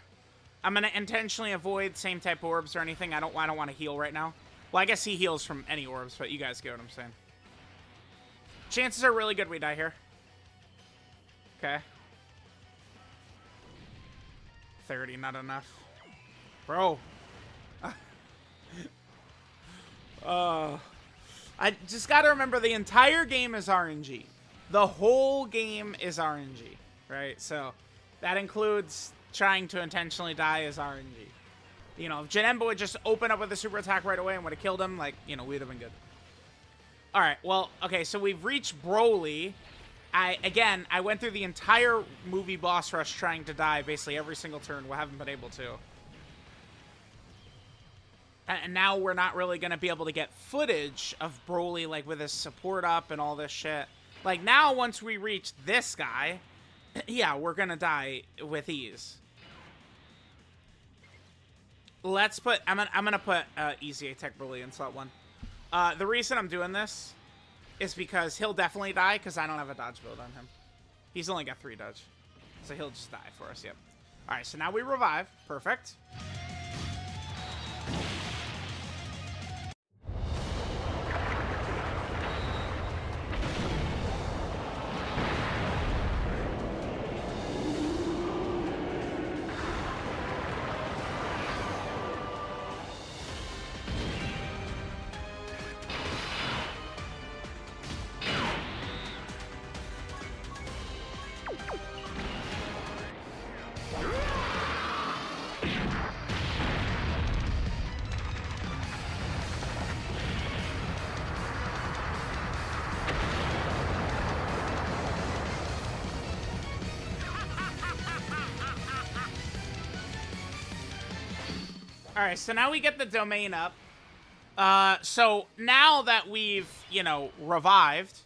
I'm gonna intentionally avoid same type orbs or anything. I don't want to heal right now. Well, I guess he heals from any orbs, but you guys get what I'm saying. Chances are really good we die here. Okay. 30, not enough. Bro. I just gotta remember the entire game is RNG. The whole game is RNG, right? So that includes trying to intentionally die as RNG. You know, if Janemba would just open up with a super attack right away and would have killed him, like, you know, we'd have been good. Alright, well, okay, so we've reached BROLY. I went through the entire movie boss rush trying to die basically every single turn. We haven't been able to. And now we're not really going to be able to get footage of BROLY, like, with his support up and all this shit. Like, now, once we reach this guy, yeah, we're going to die with ease. Let's put... I'm gonna put easy attack BROLY in slot 1. The reason I'm doing this is because he'll definitely die because I don't have a dodge build on him. He's only got 3 dodge. So he'll just die for us, yep. Alright, so now we revive. Perfect. Alright, so now we get the domain up. So now that we've, you know, revived,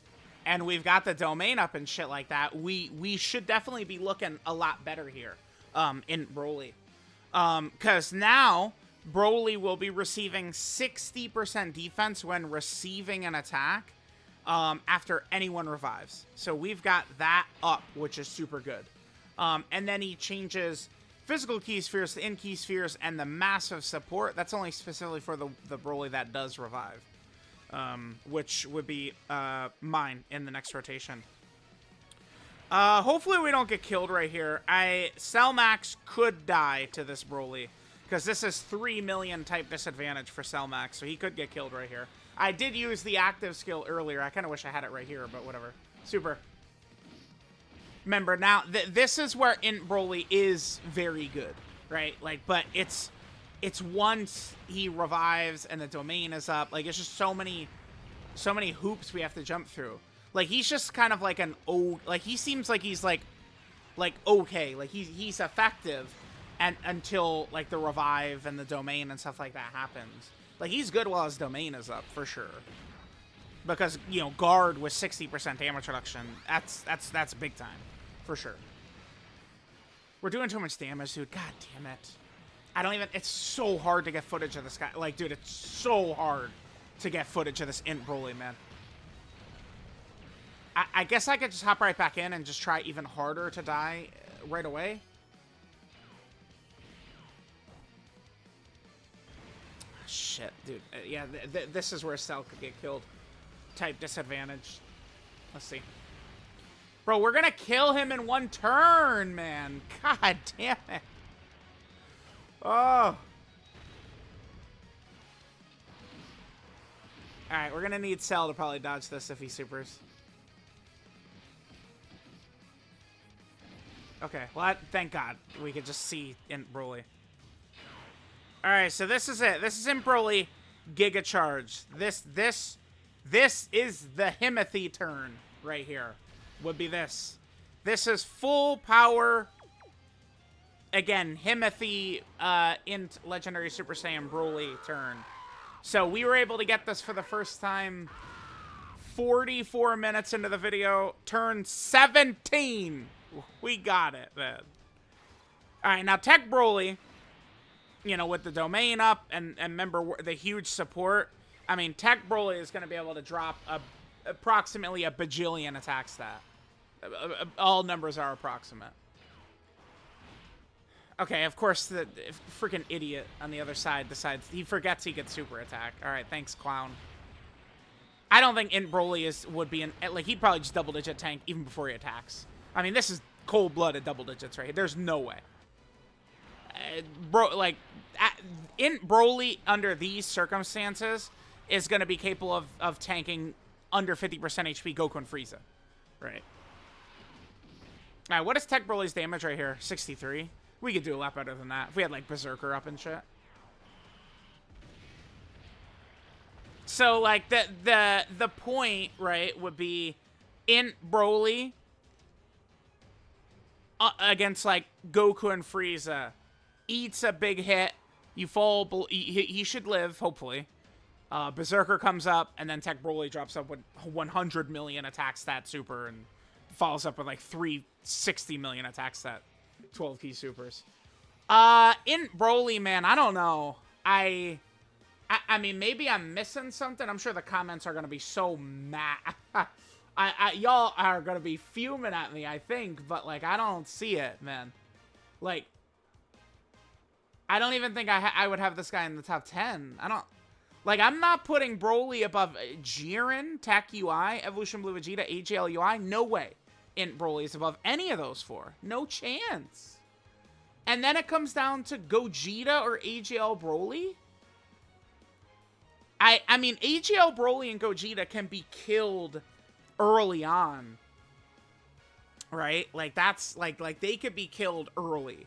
and we've got the domain up and shit like that, we should definitely be looking a lot better here, in BROLY. Because now, BROLY will be receiving 60% defense when receiving an attack, after anyone revives. So we've got that up, which is super good. And then he changes physical key spheres to in-key spheres, and the massive support, that's only specifically for the BROLY that does revive. Which would be mine in the next rotation. Hopefully we don't get killed right here. Cellmax could die to this BROLY, because this is 3 million type disadvantage for Cellmax, so he could get killed right here. I did use the active skill earlier. I kind of wish I had it right here, but whatever. Super. Remember, now, this is where INT BROLY is very good, right? Like, but it's once he revives and the domain is up. Like, it's just so many hoops we have to jump through. Like, he's just kind of like an like, he seems like he's like okay, like he's effective, and until like the revive and the domain and stuff like that happens. Like, he's good while his domain is up for sure. Because, you know, guard with 60% damage reduction, that's big time, for sure. We're doing too much damage, dude. God damn it. I don't even... It's so hard to get footage of this guy. Like, dude, it's so hard to get footage of this INT BROLY, man. I guess I could just hop right back in and just try even harder to die right away. Shit, dude. Yeah, this is where Cell could get killed. Type disadvantage. Let's see. Bro, we're gonna kill him in 1 turn, man. God damn it. Oh. Alright, we're gonna need Cell to probably dodge this if he supers. Okay, well, thank God. We could just see INT BROLY. Alright, so this is it. This is INT BROLY Giga Charge. This is the Himothy turn right here. Would be this. This is full power. Again, Himothy INT Legendary Super Saiyan BROLY turn. So we were able to get this for the first time 44 minutes into the video. Turn 17. We got it, man. Alright, now Tech BROLY, you know, with the domain up and remember the huge support. I mean, Tech BROLY is going to be able to drop approximately a bajillion attack stat. All numbers are approximate. Okay, of course, the freaking idiot on the other side decides he forgets he gets super attack. All right, thanks, clown. I don't think INT BROLY would be like, he'd probably just double-digit tank even before he attacks. I mean, this is cold-blooded double digits right here. There's no way. INT BROLY under these circumstances is going to be capable of tanking under 50% HP Goku and Frieza. Right. All right, what is Tech BROLY's damage right here? 63. We could do a lot better than that if we had, like, Berserker up and shit. So, like, the point, right, would be INT BROLY against, like, Goku and Frieza. Eats a big hit. You fall... He should live, hopefully. Berserker comes up, and then Tech BROLY drops up with 100 million attack stat super and follows up with, like, 360 million attack stat 12 key supers. INT BROLY, man, I don't know. I mean, maybe I'm missing something. I'm sure the comments are going to be so mad. Y'all are going to be fuming at me, I think. But, like, I don't see it, man. Like, I don't even think I would have this guy in the top 10. I don't... Like, I'm not putting BROLY above Jiren, Tech UI, Evolution Blue Vegeta, AGL UI. No way INT BROLY is above any of those four. No chance. And then it comes down to Gogeta or AGL BROLY. I mean, AGL BROLY and Gogeta can be killed early on. Right? Like, that's, like they could be killed early.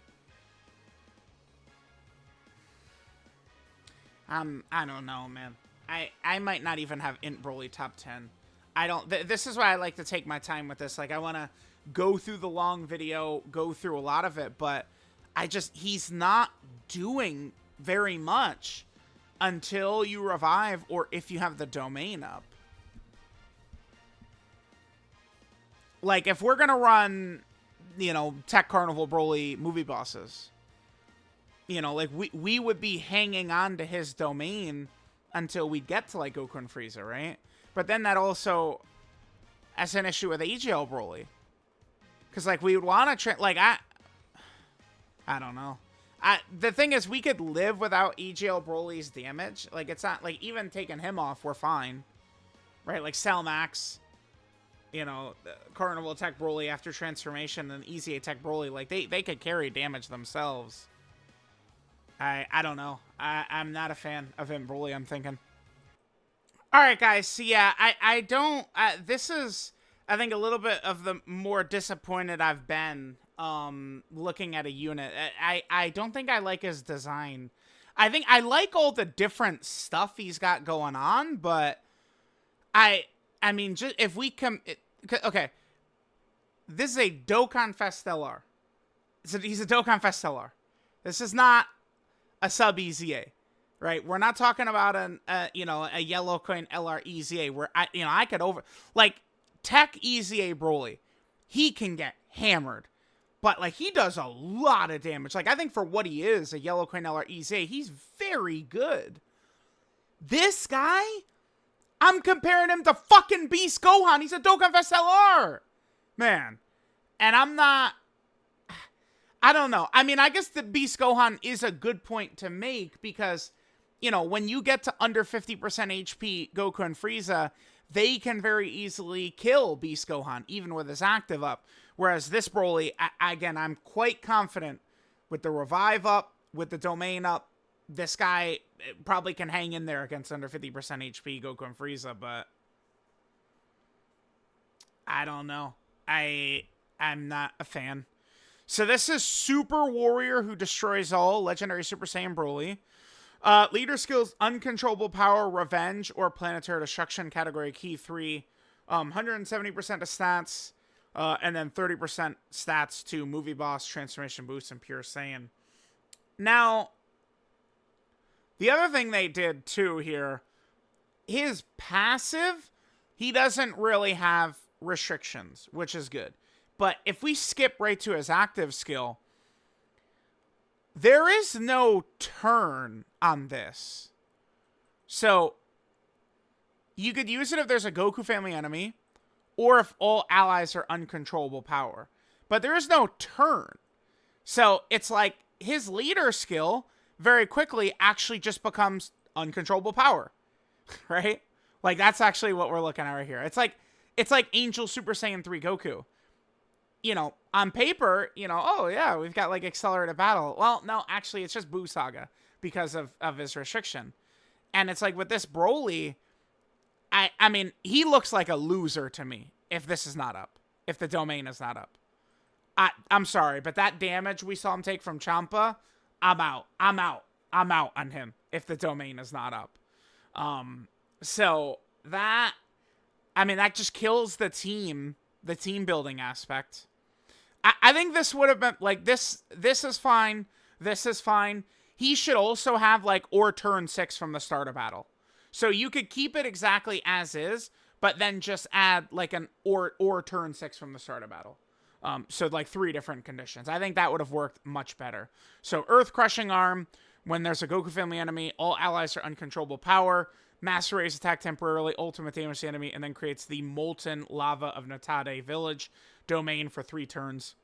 I don't know, man. I might not even have INT BROLY top 10. I don't... this is why I like to take my time with this. Like, I want to go through the long video, go through a lot of it, but he's not doing very much until you revive or if you have the domain up. Like, if we're gonna run, you know, Tech Carnival BROLY movie bosses, you know, like, we would be hanging on to his domain until we get to, like, Goku and Frieza, right? But then that also has an issue with AGL BROLY. Because, like, we would want to... like, I don't know. The thing is, we could live without AGL BROLY's damage. Like, it's not... Like, even taking him off, we're fine. Right? Like, Cell Max, you know, Carnival Tech BROLY after transformation, and Easy Tech BROLY. Like, they could carry damage themselves. I don't know. I'm not a fan of INT BROLY, I'm thinking. Alright, guys. So, yeah, I don't... this is, I think, a little bit of the more disappointed I've been looking at a unit. I don't think I like his design. I think I like all the different stuff he's got going on, but I mean, just if we come... okay. This is a DOKKANFEST LR. He's a DOKKANFEST LR. This is not a sub EZA, right? We're not talking about you know, a yellow coin LR EZA where I could like Tech EZA BROLY. He can get hammered, but like he does a lot of damage. Like I think for what he is, a yellow coin LR EZA, he's very good. This guy, I'm comparing him to fucking Beast Gohan. He's a Dokkanfest LR, man, and I'm not. I don't know. I mean, I guess the Beast Gohan is a good point to make because, you know, when you get to under 50% HP Goku and Frieza, they can very easily kill Beast Gohan, even with his active up. Whereas this BROLY, again, I'm quite confident with the revive up, with the domain up, this guy probably can hang in there against under 50% HP Goku and Frieza, but I don't know. I'm not a fan. So this is Super Warrior Who Destroys All, Legendary Super Saiyan BROLY. Leader skills, Uncontrollable Power, Revenge, or Planetary Destruction, category key 3. 170% of stats, and then 30% stats to Movie Boss, Transformation Boost, and Pure Saiyan. Now, the other thing they did, too, here, his passive, he doesn't really have restrictions, which is good. But if we skip right to his active skill, there is no turn on this. So, you could use it if there's a Goku family enemy, or if all allies are uncontrollable power. But there is no turn. So, it's like, his leader skill very quickly actually just becomes uncontrollable power, right? Like, that's actually what we're looking at right here. It's like Angel Super Saiyan 3 Goku. You know, on paper, you know, oh yeah, we've got like accelerated battle. Well, no, actually it's just Buu Saga because of his restriction. And it's like with this Broly, I mean, he looks like a loser to me if this is not up. If the domain is not up. I'm sorry, but that damage we saw him take from Champa, I'm out on him if the domain is not up. So that, I mean, that just kills the team building aspect. I think this would have been, like, this is fine. This is fine. He should also have, like, or turn 6 from the start of battle. So you could keep it exactly as is, but then just add, like, an or turn 6 from the start of battle. So, like, 3 different conditions. I think that would have worked much better. So, Earth Crushing Arm, when there's a Goku family enemy, all allies are uncontrollable power. Master Rays attack temporarily, ultimate damage to the enemy, and then creates the Molten Lava of Natade Village domain for 3 turns.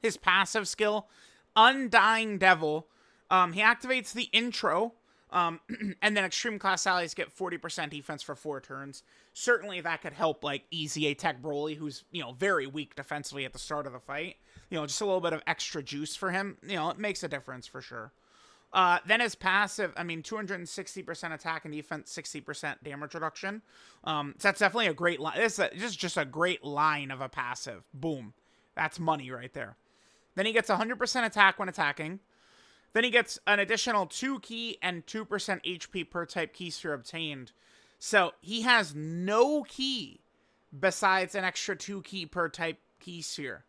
His passive skill, Undying Devil. He activates the intro, and then Extreme Class allies get 40% defense for 4 turns. Certainly that could help, like, Easy Tech Broly, who's, you know, very weak defensively at the start of the fight. You know, just a little bit of extra juice for him. You know, it makes a difference for sure. Then his passive, I mean, 260% attack and defense, 60% damage reduction. So that's definitely a great line. This is just a great line of a passive. Boom. That's money right there. Then he gets 100% attack when attacking. Then he gets an additional 2 ki and 2% HP per type ki sphere obtained. So he has no ki besides an extra 2 ki per type ki sphere.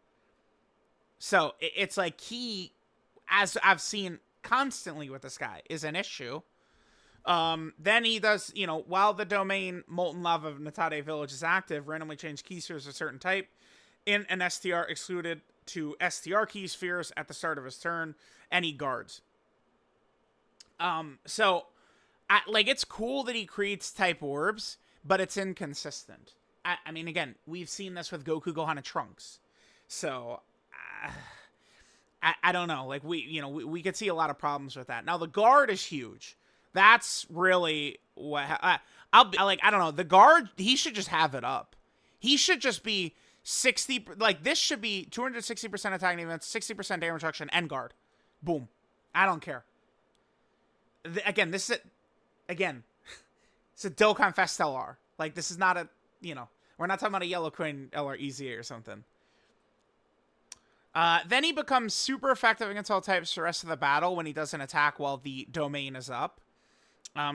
So it's like ki, as I've seen constantly with this guy, is an issue. Then he does, you know, while the domain Molten Lava of Natade Village is active, randomly change key spheres of a certain type in an STR excluded to STR key spheres at the start of his turn, and he guards. So, like, it's cool that he creates type orbs, but it's inconsistent. I mean, again, we've seen this with Goku, Gohan, and Trunks. So, I don't know. Like, we could see a lot of problems with that. Now, the guard is huge. That's really what I don't know. The guard, he should just have it up. He should just be 60, like, this should be 260% attack defense, 60% damage reduction, and guard. Boom. I don't care. Again, it's a DOKKANFEST LR. Like, this is not a, you know, we're not talking about a Yellow Queen LR EZA or something. Then he becomes super effective against all types for the rest of the battle when he doesn't attack while the domain is up.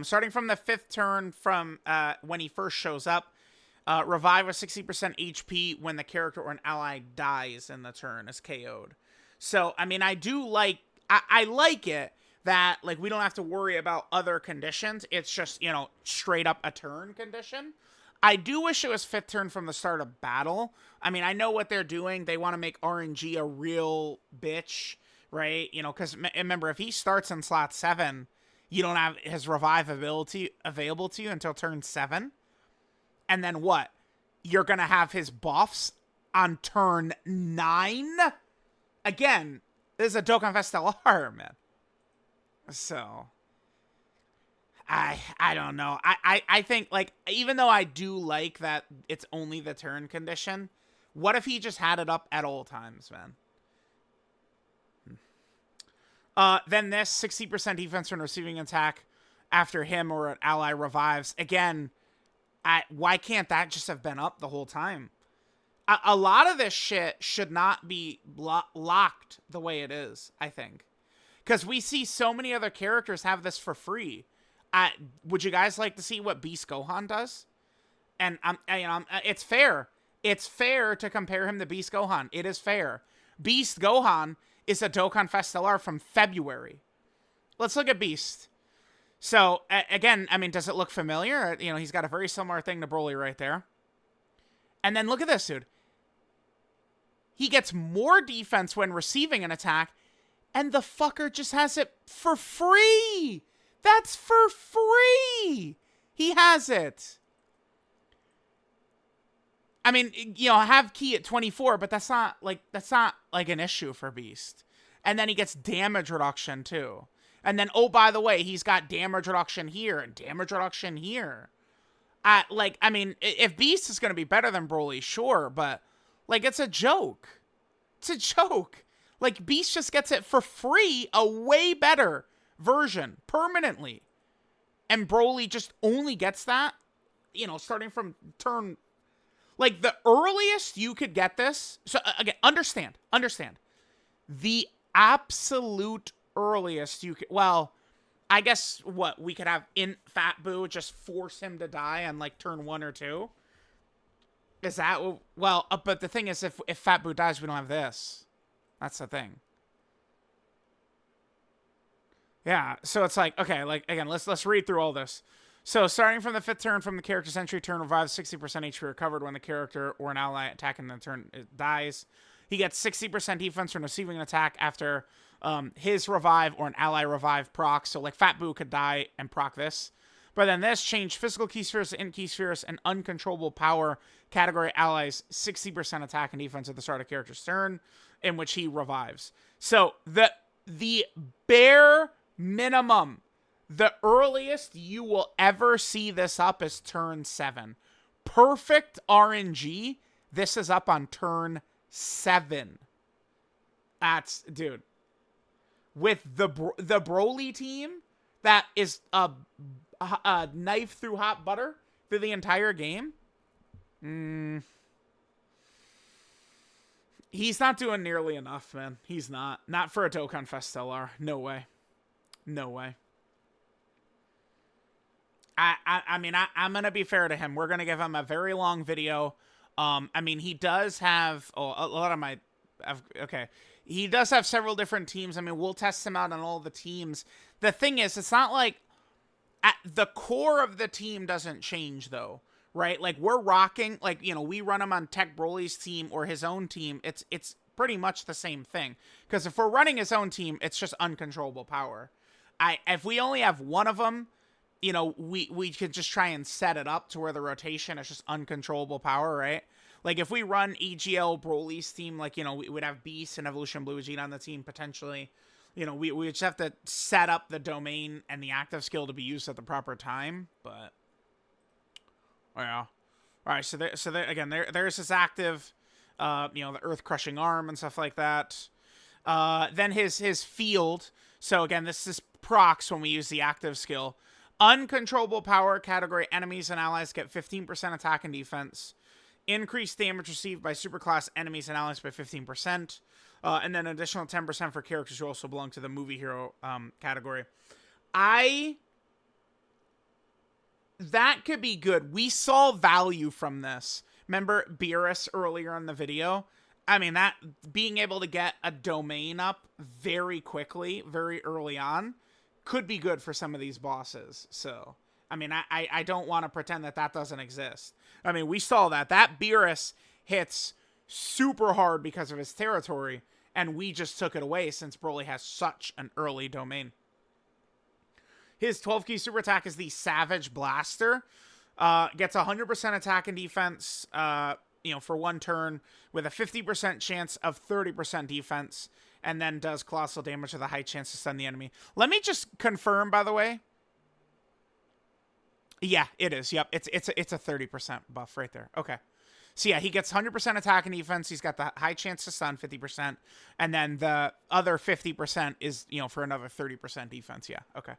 Starting from the 5th turn from when he first shows up, revive with 60% HP when the character or an ally dies in the turn is KO'd. So, I mean, I do like, I like it that, like, we don't have to worry about other conditions. It's just, you know, straight up a turn condition. I do wish it was 5th turn from the start of battle. I mean, I know what they're doing. They want to make RNG a real bitch, right? You know, because remember, if he starts in slot 7, you don't have his revive ability available to you until turn 7. And then what? You're going to have his buffs on turn 9? Again, this is a DOKKANFEST LR, man. So, I don't know. I think, like, even though I do like that it's only the turn condition, what if he just had it up at all times, man? Then this 60% defense when receiving attack after him or an ally revives. Again, why can't that just have been up the whole time? A lot of this shit should not be locked the way it is, I think. Because we see so many other characters have this for free. Would you guys like to see what Beast Gohan does? And it's fair. It's fair to compare him to Beast Gohan. It is fair. Beast Gohan is a DOKKANFEST LR from February. Let's look at Beast. So, again, I mean, does it look familiar? You know, he's got a very similar thing to Broly right there. And then look at this, dude. He gets more defense when receiving an attack, and the fucker just has it for free. That's for free. He has it. I mean, you know, have key at 24, but that's not like an issue for Beast. And then he gets damage reduction too. And then, oh, by the way, he's got damage reduction here and damage reduction here. Like, I mean, if Beast is going to be better than Broly, sure, but, like, it's a joke. It's a joke. Like, Beast just gets it for free, a way better version, permanently. And Broly just only gets that, you know, starting from turn... Like, the earliest you could get this... So, again, understand. The absolute earliest you could... Well... I guess, what, we could have INT Fat Boo just force him to die on, like, turn 1 or 2? Is that... Well, but the thing is, if Fat Boo dies, we don't have this. That's the thing. Yeah, so it's like, okay, like, again, let's read through all this. So, starting from the 5th turn from the character's entry turn, revives 60% HP recovered when the character or an ally attacking the turn dies. He gets 60% defense when receiving an attack after... his revive or an ally revive proc. So, like, Fat Boo could die and proc this. But then this changed physical key spheres to INT key spheres and uncontrollable power category allies 60% attack and defense at the start of character's turn, in which he revives. So, the bare minimum, the earliest you will ever see this up is turn 7. Perfect RNG, this is up on turn 7. That's, dude. With the Broly team, that is a knife through hot butter for the entire game. He's not doing nearly enough, man. He's not. Not for a DOKKANFEST LR. No way. No way. I mean, I'm going to be fair to him. We're going to give him a very long video. I mean, he does have... Oh, a lot of my... Okay. He does have several different teams. I mean, we'll test him out on all the teams. The thing is, it's not like... At the core of the team doesn't change, though. Right? Like, we're rocking... Like, you know, we run him on Tech Broly's team or his own team. It's pretty much the same thing. Because if we're running his own team, it's just uncontrollable power. If we only have one of them... You know, we could just try and set it up to where the rotation is just uncontrollable power, right? Like, if we run EGL Broly's team, like, you know, we would have Beast and Evolution Blue Vegeta on the team, potentially. You know, we just have to set up the domain and the active skill to be used at the proper time, but... Yeah. Alright, so there, again, there's his active, you know, the Earth-Crushing Arm and stuff like that. Then his field. So, again, this is procs when we use the active skill. Uncontrollable power category enemies and allies get 15% attack and defense. Increased damage received by superclass enemies and allies by 15%. And then additional 10% for characters who also belong to the movie hero category. That could be good. We saw value from this. Remember Beerus earlier in the video? I mean, that being able to get a domain up very quickly, very early on, could be good for some of these bosses. So, I mean, I don't want to pretend that doesn't exist. I mean, we saw that. That Beerus hits super hard because of his territory, and we just took it away since Broly has such an early domain. His 12-key super attack is the Savage Blaster. Gets 100% attack and defense, you know, for one turn, with a 50% chance of 30% defense, and then does colossal damage with a high chance to stun the enemy. Let me just confirm, by the way. Yeah, it is. Yep, it's a 30% buff right there. Okay. So yeah, he gets 100% attack and defense. He's got the high chance to stun, 50%, and then the other 50% is, you know, for another 30% defense. Yeah. Okay.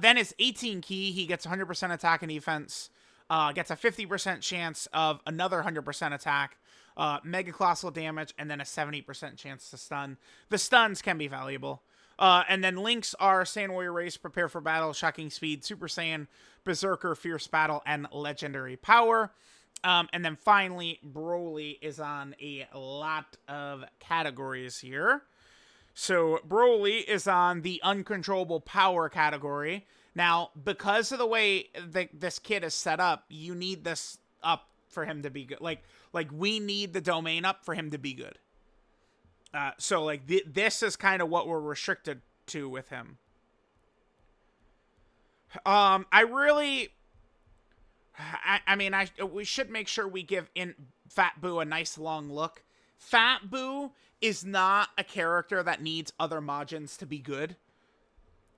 Then his 18 key, he gets 100% attack and defense. Gets a 50% chance of another 100% attack. Mega colossal damage, and then a 70% chance to stun. The stuns can be valuable. And then links are Saiyan Warrior Race, Prepare for Battle, Shocking Speed, Super Saiyan, Berserker, Fierce Battle, and Legendary Power. And then finally, Broly is on a lot of categories here. So Broly is on the Uncontrollable Power category. Now, because of the way this kid is set up, you need this up for him to be good. Like we need the domain up for him to be good. So, like, this is kind of what we're restricted to with him. We should make sure we give Fat Boo a nice long look. Fat Boo is not a character that needs other Majins to be good.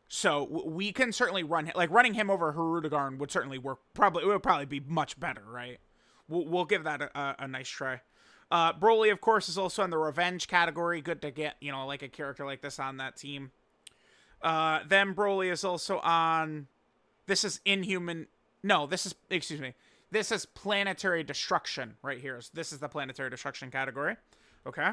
So we can certainly run like running him over Hirudegarn would certainly work. It would probably be much better, right? We'll give that a nice try. Broly, of course, is also in the revenge category. Good to get, you know, like a character like this on that team. Then Broly is also on. This is Inhuman. No, this is, excuse me. This is Planetary Destruction right here. This is the Planetary Destruction category. Okay.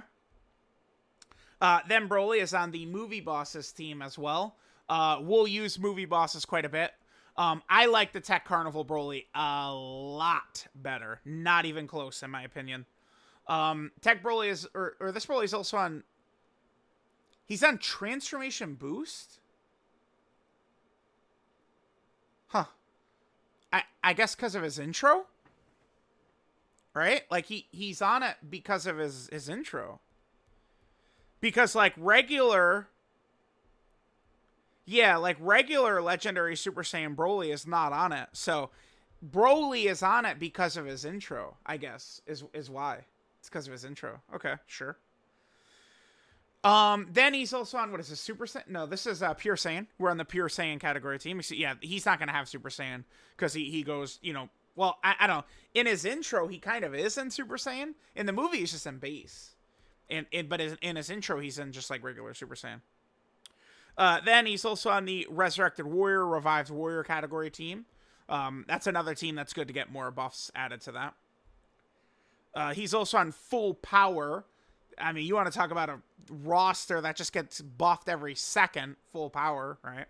Then Broly is on the Movie Bosses team as well. We'll use Movie Bosses quite a bit. I like the Tech Carnival Broly a lot better. Not even close, in my opinion. Tech Broly is, or this Broly is also on, he's on Transformation Boost? Huh. I guess because of his intro? Right? Like, he's on it because of his intro. Because, like, regular... Yeah, like, regular Legendary Super Saiyan Broly is not on it. So, Broly is on it because of his intro, I guess, is why. It's because of his intro. Okay, sure. Then he's also on, what is this, Super Saiyan? No, this is Pure Saiyan. We're on the Pure Saiyan category team. Yeah, he's not going to have Super Saiyan because he goes, you know, well, I don't know. In his intro, he kind of is in Super Saiyan. In the movie, he's just in base. But in his intro, he's in just like regular Super Saiyan. Then he's also on the Resurrected Warrior, Revived Warrior category team. That's another team that's good to get more buffs added to that. He's also on Full Power. I mean, you want to talk about a roster that just gets buffed every second. Full Power, right?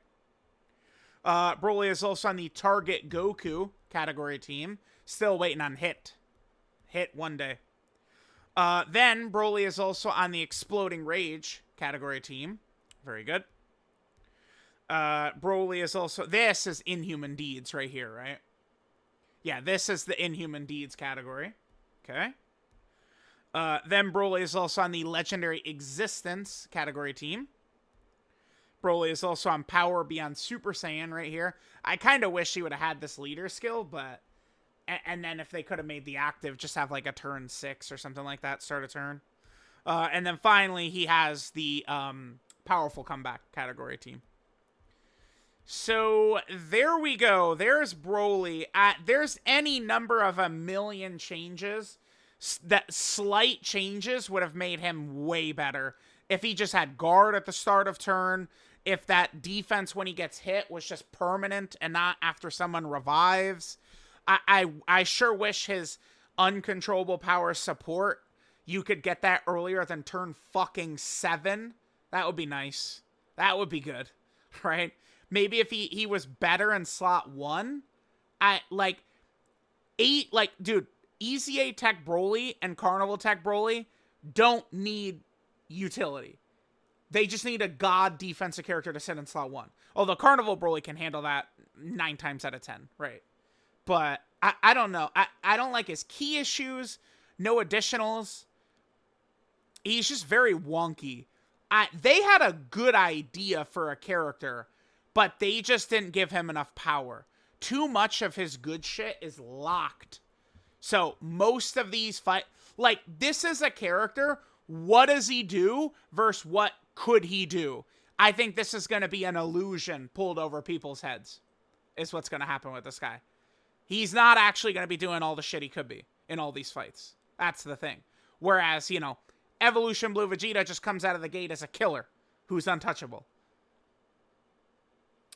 Broly is also on the Target Goku category team. Still waiting on Hit. Hit one day. Then Broly is also on the Exploding Rage category team. Very good. Broly is also... This is Inhuman Deeds right here, right? Yeah, this is the Inhuman Deeds category. Okay. Then Broly is also on the Legendary Existence category team. Broly is also on Power Beyond Super Saiyan right here. I kind of wish he would have had this leader skill, but... And then if they could have made the active, just have like a turn 6 or something like that, start a turn. And then finally, he has the Powerful Comeback category team. So there we go. There's Broly. There's any number of a million changes. That slight changes would have made him way better. If he just had guard at the start of turn. If that defense when he gets hit was just permanent and not after someone revives. I sure wish his uncontrollable power support, you could get that earlier than turn fucking 7. That would be nice. That would be good. Right? Maybe if he was better in slot 1. Dude, Easy A Tech Broly and Carnival Tech Broly don't need utility. They just need a god defensive character to sit in slot 1. Although Carnival Broly can handle that 9 times out of 10, right? But I don't know. I don't like his key issues. No additionals. He's just very wonky. They had a good idea for a character, but they just didn't give him enough power. Too much of his good shit is locked. So most of these this is a character. What does he do versus what could he do? I think this is going to be an illusion pulled over people's heads. Is what's going to happen with this guy. He's not actually going to be doing all the shit he could be in all these fights. That's the thing. Whereas, you know, Evolution Blue Vegeta just comes out of the gate as a killer who's untouchable.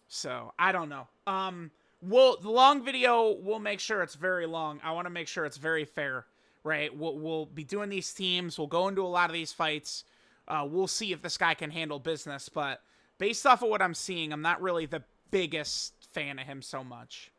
So, I don't know. The long video, we'll make sure it's very long. I want to make sure it's very fair, right? We'll be doing these teams. We'll go into a lot of these fights. We'll see if this guy can handle business. But based off of what I'm seeing, I'm not really the biggest fan of him so much.